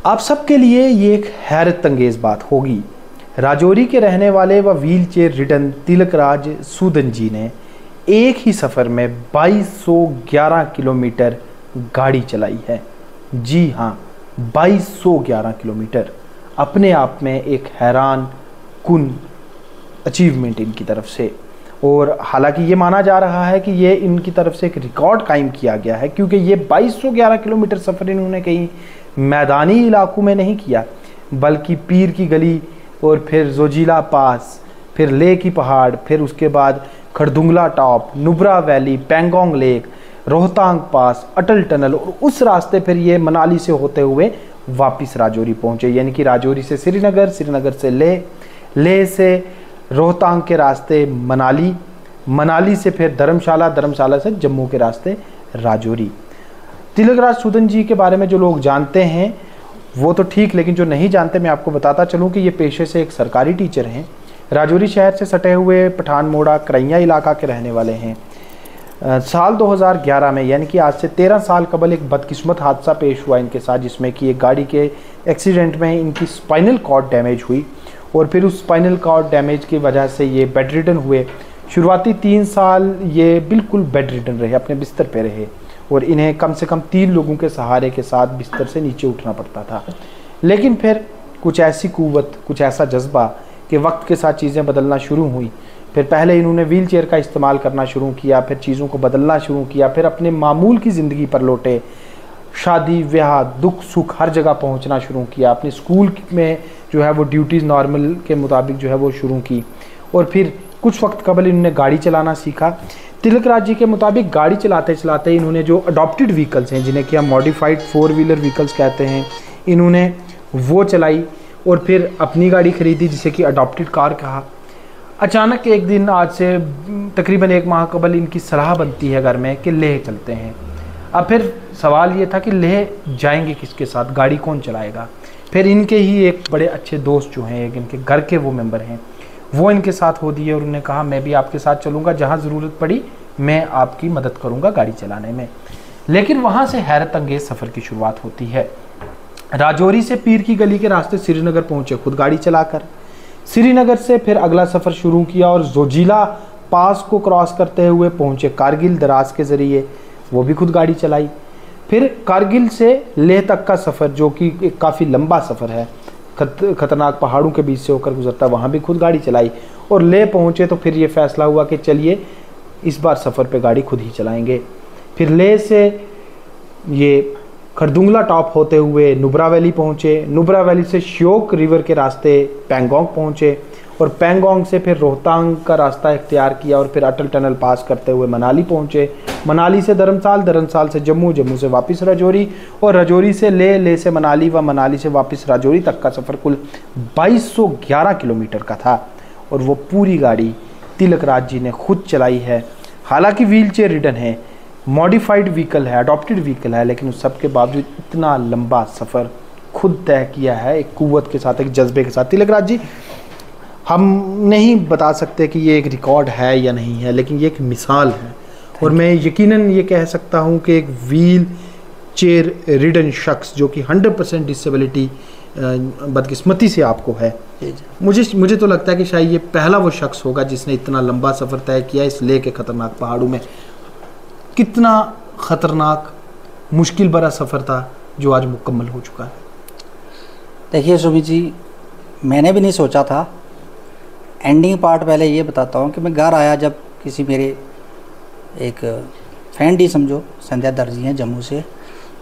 आप सबके लिए ये एक हैरत अंगेज बात होगी। राजौरी के रहने वाले व wheel chair ridden Tilakraj Sudan ji ने एक ही सफ़र में 2211 किलोमीटर गाड़ी चलाई है। जी हाँ, 2211 किलोमीटर अपने आप में एक हैरान कुन अचीवमेंट इनकी तरफ से। और हालांकि ये माना जा रहा है कि ये इनकी तरफ से एक रिकॉर्ड कायम किया गया है, क्योंकि ये 2211 किलोमीटर सफ़र इन्होंने कहीं मैदानी इलाकों में नहीं किया, बल्कि पीर की गली और फिर जोजिला पास, फिर लेह की पहाड़, फिर उसके बाद Khardungla top, Nubra valley, Pangong lake, Rohtang pass, Atal tunnel, और उस रास्ते फिर ये मनाली से होते हुए वापस राजौरी पहुँचे। यानी कि राजौरी से श्रीनगर, श्रीनगर से लेह, लेह से रोहतांग के रास्ते मनाली, मनाली से फिर धर्मशाला, धर्मशाला से जम्मू के रास्ते राजौरी। तिलकराज सूदन जी के बारे में जो लोग जानते हैं वो तो ठीक, लेकिन जो नहीं जानते मैं आपको बताता चलूं कि ये पेशे से एक सरकारी टीचर हैं। राजौरी शहर से सटे हुए पठान मोड़ा करैया इलाका के रहने वाले हैं। साल 2011 में, यानी कि आज से 13 साल कबल, एक बदकिस्मत हादसा पेश हुआ इनके साथ, जिसमें कि एक गाड़ी के एक्सीडेंट में इनकी स्पाइनल कॉर्ड डैमेज हुई और फिर उस स्पाइनल कॉर्ड डैमेज की वजह से ये बेड रिडन हुए। शुरुआती 3 साल ये बिल्कुल बेड रिडन रहे, अपने बिस्तर पे रहे और इन्हें कम से कम 3 लोगों के सहारे के साथ बिस्तर से नीचे उठना पड़ता था। लेकिन फिर कुछ ऐसी कुव्वत, कुछ ऐसा जज्बा कि वक्त के साथ चीज़ें बदलना शुरू हुई। फिर पहले इन्होंने व्हील चेयर का इस्तेमाल करना शुरू किया, फिर चीज़ों को बदलना शुरू किया, फिर अपने मामूल की ज़िंदगी पर लौटे, शादी ब्याह दुख सुख हर जगह पहुंचना शुरू किया, अपने स्कूल में जो है वो ड्यूटीज़ नॉर्मल के मुताबिक जो है वो शुरू की, और फिर कुछ वक्त कबल इन्होंने गाड़ी चलाना सीखा। तिलकराज जी के मुताबिक गाड़ी चलाते चलाते इन्होंने जो अडॉप्टेड व्हीकल्स हैं, जिन्हें कि हम मॉडिफाइड 4 व्हीलर व्हीकल्स कहते हैं, इन्होंने वो चलाई और फिर अपनी गाड़ी खरीदी, जिसे कि अडॉप्टेड कार कहा। अचानक एक दिन, आज से तकरीबन 1 माह कबल, इनकी सलाह बनती है घर में कि लेह चलते हैं। अब फिर सवाल ये था कि लेह जाएंगे किसके साथ, गाड़ी कौन चलाएगा। फिर इनके ही एक बड़े अच्छे दोस्त जो हैं, एक इनके घर के वो मेंबर हैं, वो इनके साथ हो दिए और उन्होंने कहा मैं भी आपके साथ चलूँगा, जहाँ ज़रूरत पड़ी मैं आपकी मदद करूँगा गाड़ी चलाने में। लेकिन वहाँ से हैरत अंगेज़ सफ़र की शुरुआत होती है। राजौरी से पीर की गली के रास्ते श्रीनगर पहुँचे खुद गाड़ी चलाकर। श्रीनगर से फिर अगला सफ़र शुरू किया और जोजिला पास को क्रॉस करते हुए पहुँचे कारगिल दराज के ज़रिए, वो भी खुद गाड़ी चलाई। फिर कारगिल से लेह तक का सफ़र, जो कि एक काफ़ी लंबा सफ़र है, खतरनाक पहाड़ों के बीच से होकर गुजरता, वहाँ भी खुद गाड़ी चलाई। और लेह पहुँचे तो फिर ये फैसला हुआ कि चलिए इस बार सफ़र पे गाड़ी खुद ही चलाएंगे। फिर लेह से ये खरदुंगला टॉप होते हुए नुब्रा वैली पहुँचे, नुब्रा वैली से श्योक रिवर के रास्ते पेंगोंग पहुँचे और पेंगोंग से फिर रोहतांग का रास्ता इख्तियार किया और फिर अटल टनल पास करते हुए मनाली पहुँचे। मनाली से धर्मशाल, धर्मशाल से जम्मू, जम्मू से वापस राजौरी और राजौरी से लेह, लेह से मनाली व मनाली से वापस राजौरी तक का सफ़र कुल 2211 किलोमीटर का था। और वो पूरी गाड़ी तिलकराज जी ने खुद चलाई है। हालांकि व्हील चेयर रिडन है, मॉडिफाइड व्हीकल है, अडॉप्टेड व्हीकल है, लेकिन उस सब के बावजूद इतना लंबा सफ़र खुद तय किया है, एक कुव्वत के साथ, एक जज्बे के साथ। तिलकराज जी, हम नहीं बता सकते कि ये एक रिकॉर्ड है या नहीं है, लेकिन ये एक मिसाल है। और मैं यकीनन ये कह सकता हूँ कि एक व्हील चेयर रिडन शख्स जो कि 100% डिसेबिलिटी बदकिस्मती से आपको है, मुझे तो लगता है कि शायद ये पहला वो शख्स होगा जिसने इतना लंबा सफ़र तय किया इस लेह के ख़तरनाक पहाड़ों में। कितना ख़तरनाक मुश्किल भरा सफ़र था जो आज मुकम्मल हो चुका है। देखिए सुमित जी, मैंने भी नहीं सोचा था। एंडिंग पार्ट पहले ये बताता हूँ कि मैं घर आया, जब किसी मेरे एक फ्रेंड ही समझो, संध्या दर्जी हैं जम्मू से,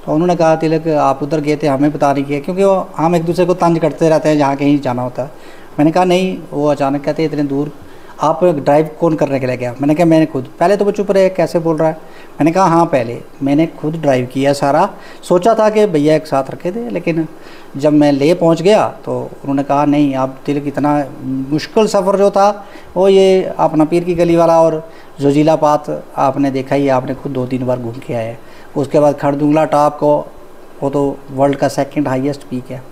तो उन्होंने कहा तिलक आप उधर गए थे, हमें बता नहीं किया, क्योंकि वो हम एक दूसरे को तंज करते रहते हैं जहाँ कहीं जाना होता है। मैंने कहा नहीं, वो अचानक कहते इतने दूर आप ड्राइव कौन करने के लिए गया। मैंने कहा मैंने खुद। पहले तो वो चुप रहे, कैसे बोल रहा है। मैंने कहा हाँ, पहले मैंने खुद ड्राइव किया सारा। सोचा था कि भैया एक साथ रखे थे, लेकिन जब मैं ले पहुंच गया तो उन्होंने कहा नहीं, आप तिलक इतना मुश्किल सफ़र जो था वो ये अपना पीर की गली वाला और जोजिला पात आपने देखा ही, आपने खुद 2-3 बार घूम के आए। उसके बाद खरदुंगला टॉप को, वो तो वर्ल्ड का 2nd हाईएस्ट पीक है।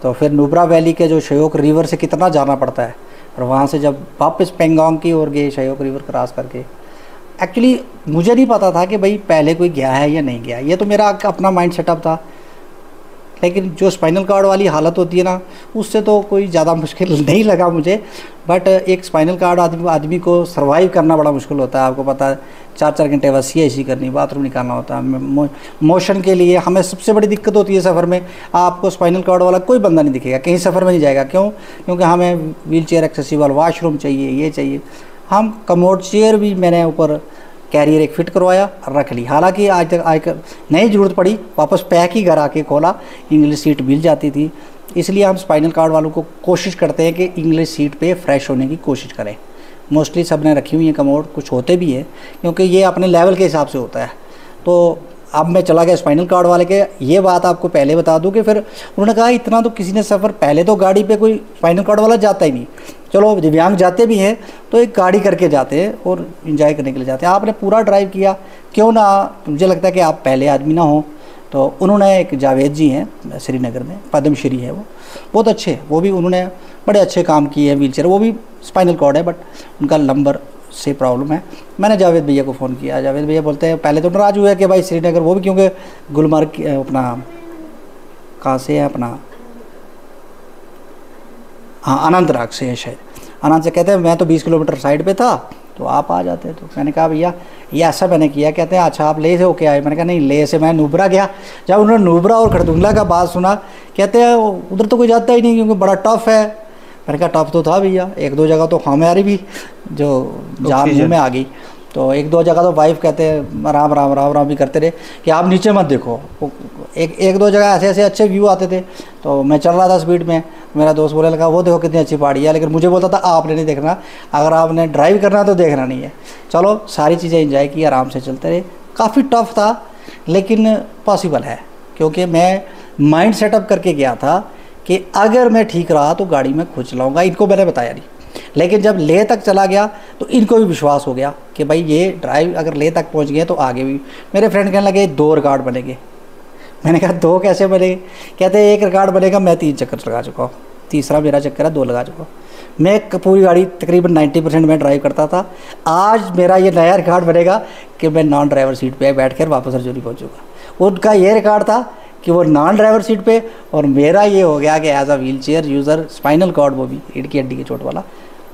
तो फिर नुब्रा वैली के जो श्योक रिवर से कितना जाना पड़ता है, और वहाँ से जब वापस पेंगोंग की ओर गए श्योक रिवर क्रॉस करके। एक्चुअली मुझे नहीं पता था कि भाई पहले कोई गया है या नहीं गया, ये तो मेरा अपना माइंड सेटअप था। लेकिन जो स्पाइनल कार्ड वाली हालत होती है ना, उससे तो कोई ज़्यादा मुश्किल नहीं लगा मुझे। बट एक स्पाइनल कार्ड आदमी को सर्वाइव करना बड़ा मुश्किल होता है। आपको पता है 4-4 घंटे बस ऐसी करनी, बाथरूम निकालना होता है, मोशन के लिए हमें सबसे बड़ी दिक्कत होती है सफ़र में। आपको स्पाइनल कार्ड वाला कोई बंदा नहीं दिखेगा, कहीं सफ़र में नहीं जाएगा। क्यों? क्योंकि हमें व्हील चेयर एक्सेसिबल, वॉशरूम चाहिए, ये चाहिए। हम कमोड चेयर भी मैंने ऊपर कैरियर एक फ़िट करवाया और रख ली। हालांकि आज तक नहीं ज़रूरत पड़ी, वापस पैक ही घर आके खोला, इंग्लिश सीट मिल जाती थी। इसलिए हम स्पाइनल कार्ड वालों को कोशिश करते हैं कि इंग्लिश सीट पे फ्रेश होने की कोशिश करें। मोस्टली सब ने रखी हुई है कमोड, कुछ होते भी हैं क्योंकि ये अपने लेवल के हिसाब से होता है। तो अब मैं चला गया स्पाइनल कार्ड वाले के। ये बात आपको पहले बता दूं कि फिर उन्होंने कहा इतना तो किसी ने सफ़र, पहले तो गाड़ी पे कोई स्पाइनल कार्ड वाला जाता ही नहीं। चलो दिव्यांग जाते भी हैं तो एक गाड़ी करके जाते हैं और इन्जॉय करने के लिए जाते हैं। आपने पूरा ड्राइव किया, क्यों ना, मुझे लगता है कि आप पहले आदमी ना हो। तो उन्होंने एक जावेद जी हैं श्रीनगर में, पद्मश्री है वो, बहुत अच्छे, वो भी उन्होंने बड़े अच्छे काम किए हैं। व्हील चेयर, वो भी स्पाइनल कार्ड है बट उनका लंबर से प्रॉब्लम है। मैंने जावेद भैया को फ़ोन किया, जावेद भैया बोलते हैं, पहले तो नाराज़ हुए कि भाई श्रीनगर, वो भी क्योंकि गुलमर्ग अपना कहाँ से है, अपना हाँ अनंतनाग से है शायद। अनंत से कहते हैं मैं तो 20 किलोमीटर साइड पे था तो आप आ जाते। तो मैंने कहा भैया ये ऐसा मैंने किया। कहते हैं अच्छा आप ले से होके आए? मैंने कहा नहीं, ले से मैं नुब्रा गया। जब उन्होंने नुब्रा और खरदुंगला का बात सुना, कहते हैं उधर तो कोई जाता ही नहीं क्योंकि बड़ा टफ है। मैंने कहा टफ तो था भैया, 1-2 जगह तो हमारी भी जो जान मुँह में आ गई। तो 1-2 जगह तो वाइफ कहते हैं राम राम राम राम भी करते रहे कि आप नीचे मत देखो। एक दो जगह ऐसे ऐसे अच्छे व्यू आते थे। तो मैं चल रहा था स्पीड में, मेरा दोस्त बोलने लगा वो देखो कितनी अच्छी पहाड़ी है, लेकिन मुझे बोलता था आपने नहीं देखना, अगर आपने ड्राइव करना तो देखना नहीं है। चलो सारी चीज़ें एंजॉय की, आराम से चलते रहे। काफ़ी टफ था लेकिन पॉसिबल है, क्योंकि मैं माइंड सेटअप करके गया था कि अगर मैं ठीक रहा तो गाड़ी में खुद चलाऊँगा। इनको मैंने बताया नहीं, लेकिन जब लेह तक चला गया तो इनको भी विश्वास हो गया कि भाई ये ड्राइव अगर लेह तक पहुंच गए तो आगे भी। मेरे फ्रेंड कहने लगे 2 रिकॉर्ड बनेंगे। मैंने कहा 2 कैसे बनेंगे? कहते हैं 1 रिकॉर्ड बनेगा, मैं 3 चक्कर लगा चुका हूँ, तीसरा मेरा चक्कर है, 2 लगा चुका हूँ। मैं पूरी गाड़ी तकरीबन 90% में ड्राइव करता था। आज मेरा ये नया रिकॉर्ड बनेगा कि मैं नॉन ड्राइवर सीट पर बैठ कर वापस रजौरी पहुँचूँगा। उनका ये रिकॉर्ड था कि वो नॉन ड्राइवर सीट पे, और मेरा ये हो गया कि as a wheelchair user, spinal cord, वो भी रीढ़ की हड्डी की चोट वाला,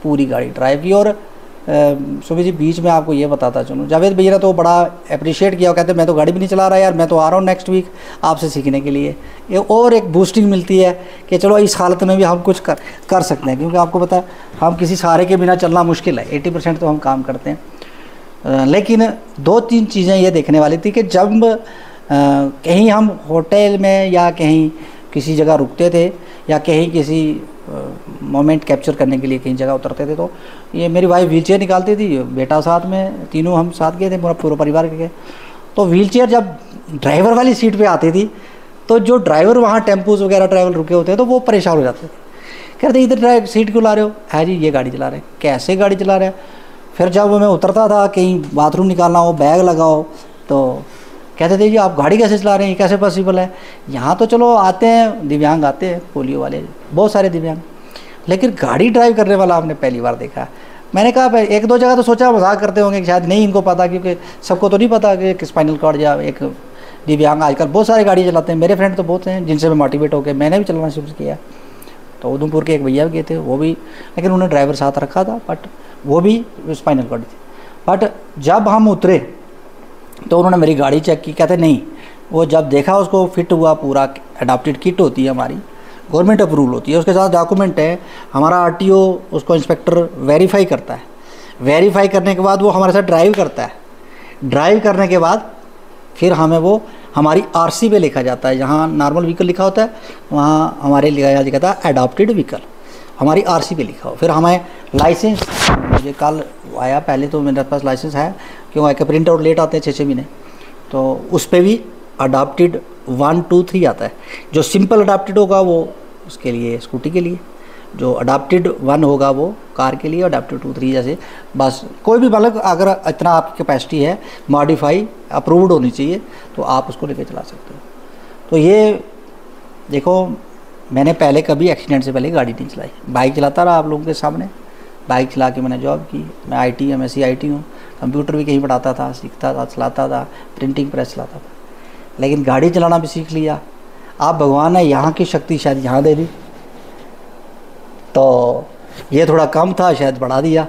पूरी गाड़ी ड्राइव की। और सुबह जी बीच में आपको ये बताता चलूँ, जावेद भैया ने तो बड़ा अप्रिशिएट किया। कहते मैं तो गाड़ी भी नहीं चला रहा यार, मैं तो आ रहा हूँ नेक्स्ट वीक आपसे सीखने के लिए। ये और एक बूस्टिंग मिलती है कि चलो इस हालत में भी हम कुछ कर सकते हैं, क्योंकि आपको पता है हम किसी सहारे के बिना चलना मुश्किल है। 80% तो हम काम करते हैं। लेकिन 2-3 चीज़ें ये देखने वाली थी कि जब कहीं हम होटल में या कहीं किसी जगह रुकते थे या कहीं किसी मोमेंट कैप्चर करने के लिए कहीं जगह उतरते थे, तो ये मेरी वाइफ व्हीलचेयर निकालती थी, बेटा साथ में, तीनों हम साथ गए थे, पूरा परिवार के गए। तो व्हीलचेयर जब ड्राइवर वाली सीट पे आती थी तो जो ड्राइवर वहाँ टेम्पोज वगैरह ड्राइवर रुके होते हैं तो वो परेशान हो जाते थे। कहते इधर ड्राइव सीट क्यों ला रहे हो? है जी ये गाड़ी चला रहे हैं। कैसे गाड़ी चला रहे हैं? फिर जब मैं उतरता था कहीं बाथरूम निकालना हो, बैग लगाओ, तो कहते थे जी आप गाड़ी कैसे चला रहे हैं, कैसे पॉसिबल है? यहाँ तो चलो आते हैं दिव्यांग, आते हैं पोलियो वाले, बहुत सारे दिव्यांग, लेकिन गाड़ी ड्राइव करने वाला आपने पहली बार देखा। मैंने कहा 1-2 जगह तो सोचा मजाक करते होंगे कि शायद नहीं इनको पता, क्योंकि सबको तो नहीं पता कि एक स्पाइनल कॉर्ड या एक दिव्यांग आजकल बहुत सारी गाड़ी चलाते हैं। मेरे फ्रेंड तो बहुत हैं जिनसे मैं मोटिवेट होकर मैंने भी चलाना शुरू किया। तो उधमपुर के एक भैया भी गए थे, वो भी, लेकिन उन्होंने ड्राइवर साथ रखा था, बट वो भी स्पाइनल कॉर्ड थी। बट जब हम उतरे तो उन्होंने मेरी गाड़ी चेक की। कहते नहीं, वो जब देखा उसको फिट हुआ, पूरा अडॉप्टेड किट होती है हमारी, गवर्नमेंट अप्रूवल होती है, उसके साथ डॉक्यूमेंट है, हमारा आरटीओ उसको इंस्पेक्टर वेरीफाई करता है। वेरीफाई करने के बाद वो हमारे साथ ड्राइव करता है। ड्राइव करने के बाद फिर हमें वो हमारी आरसी पे लिखा जाता है। जहाँ नॉर्मल व्हीकल लिखा होता है वहाँ हमारे लिखा था अडॉप्टेड व्हीकल, हमारी आरसी पे लिखा हो। फिर हमें लाइसेंस, मुझे कल आया, पहले तो मेरे पास लाइसेंस है, क्यों है कि प्रिंट आउट लेट आते हैं 6-6 महीने, तो उस पर भी अडॉप्टेड 1, 2, 3 आता है। जो सिंपल अडॉप्टेड होगा वो उसके लिए स्कूटी के लिए, जो अडॉप्टेड 1 होगा वो कार के लिए, अडॉप्टेड 2, 3 जैसे, बस कोई भी मतलब अगर इतना आपकी कैपेसिटी है, मॉडिफाई अप्रूव्ड होनी चाहिए, तो आप उसको लेके चला सकते हो। तो ये देखो, मैंने पहले कभी एक्सीडेंट से पहले गाड़ी नहीं चलाई, बाइक चलाता रहा आप लोगों के सामने। बाइक चला के मैंने जॉब की, मैं IT MSc IT हूँ, कंप्यूटर भी कहीं पढ़ाता था, सीखता था, चलाता था, प्रिंटिंग प्रेस चलाता था, लेकिन गाड़ी चलाना भी सीख लिया। आप भगवान ने यहाँ की शक्ति शायद यहाँ दे दी, तो ये थोड़ा कम था, शायद बढ़ा दिया।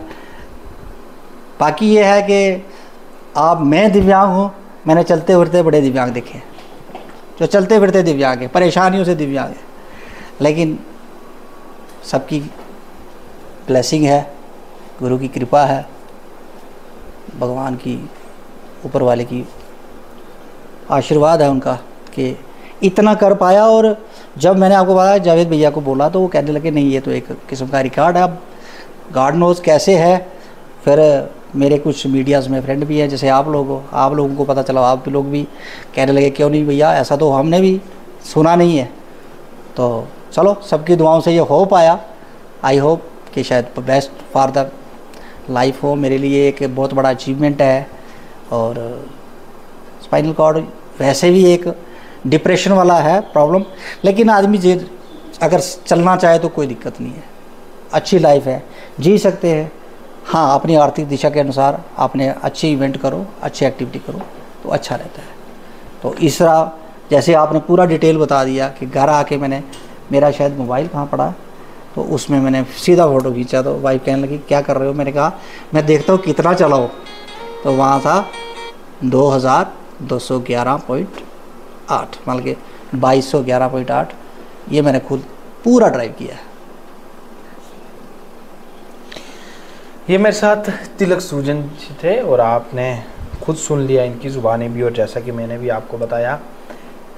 बाकी ये है कि मैं दिव्यांग हूँ, मैंने चलते फिरते बड़े दिव्यांग देखे, जो चलते फिरते दिव्यांग है, परेशानियों से दिव्यांग है, लेकिन सबकी ब्लेसिंग है, गुरु की कृपा है, भगवान की, ऊपर वाले की आशीर्वाद है उनका कि इतना कर पाया। और जब मैंने आपको बताया, जावेद भैया को बोला, तो वो कहने लगे नहीं ये तो एक किस्म का रिकॉर्ड है। अब गॉड नोज कैसे है। फिर मेरे कुछ मीडियाज़ में फ्रेंड भी हैं, जैसे आप लोगों को पता चला, आप लोग भी कहने लगे क्यों नहीं भैया, ऐसा तो हमने भी सुना नहीं है। तो चलो, सबकी दुआओं से ये हो पाया। आई होप कि शायद बेस्ट फॉर द लाइफ हो। मेरे लिए एक बहुत बड़ा अचीवमेंट है। और स्पाइनल कॉर्ड वैसे भी एक डिप्रेशन वाला है प्रॉब्लम, लेकिन आदमी अगर चलना चाहे तो कोई दिक्कत नहीं है, अच्छी लाइफ है, जी सकते हैं। हाँ, अपनी आर्थिक दिशा के अनुसार आपने अच्छे इवेंट करो, अच्छी एक्टिविटी करो तो अच्छा रहता है। तो इस तरह जैसे आपने पूरा डिटेल बता दिया कि घर आके मेरा शायद मोबाइल कहाँ पड़ा, तो उसमें मैंने सीधा फ़ोटो खींचा, तो वाइफ कहने लगी क्या कर रहे हो। मैंने कहा मैं देखता हूँ कितना चलाओ, तो वहाँ था 2211.8, मतलब कि 2211.8। ये मैंने खुद पूरा ड्राइव किया है। ये मेरे साथ तिलक सूजन जी थे और आपने खुद सुन लिया इनकी ज़ुबानें भी, और जैसा कि मैंने भी आपको बताया,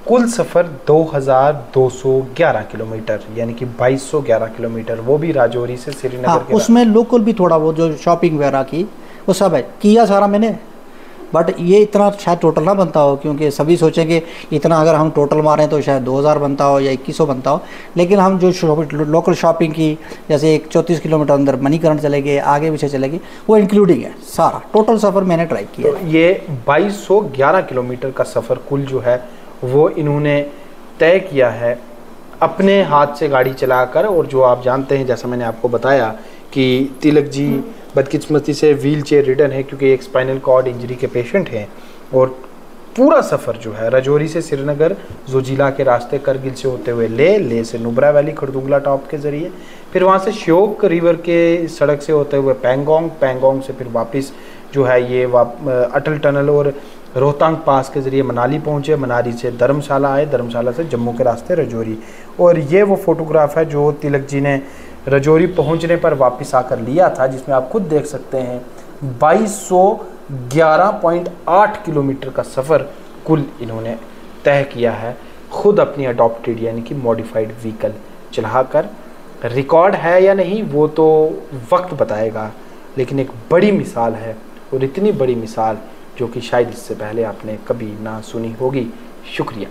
कुल सफ़र 2211 किलोमीटर, यानी कि 2211 किलोमीटर, वो भी राजौरी से श्रीनगर। हाँ, उसमें लोकल भी थोड़ा वो जो शॉपिंग वगैरह की वो सब है, किया सारा मैंने। बट ये इतना शायद टोटल ना बनता हो, क्योंकि सभी सोचेंगे इतना अगर हम टोटल मारें तो शायद 2000 बनता हो या 2100 बनता हो। लेकिन हम जो लोकल शॉपिंग की, जैसे एक 34 किलोमीटर अंदर मणिकरण चले गए, आगे पीछे चले गए, वो इंक्लूडिंग है सारा टोटल सफ़र मैंने ट्राई किया। तो ये 2211 किलोमीटर का सफ़र कुल जो है वो इन्होंने तय किया है अपने हाथ से गाड़ी चलाकर। और जो आप जानते हैं, जैसा मैंने आपको बताया कि तिलक जी बदकिस्मती से व्हील चेयर रिडन है, क्योंकि एक स्पाइनल कॉर्ड इंजरी के पेशेंट हैं। और पूरा सफ़र जो है राजौरी से श्रीनगर, जोजिला के रास्ते, करगिल से होते हुए ले से नुब्रा वैली, खरदुंगला टॉप के ज़रिए, फिर वहाँ से श्योक रिवर के सड़क से होते हुए पैंगोंग से फिर वापस जो है ये अटल टनल और रोहतांग पास के ज़रिए मनाली पहुँचे, मनाली से धर्मशाला आए, धर्मशाला से जम्मू के रास्ते राजौरी। और ये वो फ़ोटोग्राफ है जो तिलक जी ने राजौरी पहुंचने पर वापस आकर लिया था, जिसमें आप खुद देख सकते हैं 2211.8 किलोमीटर का सफ़र कुल इन्होंने तय किया है, खुद अपनी अडॉप्टेड यानी कि मॉडिफाइड व्हीकल चलाकर। रिकॉर्ड है या नहीं वो तो वक्त बताएगा, लेकिन एक बड़ी मिसाल है, और इतनी बड़ी मिसाल जो कि शायद इससे पहले आपने कभी ना सुनी होगी। शुक्रिया।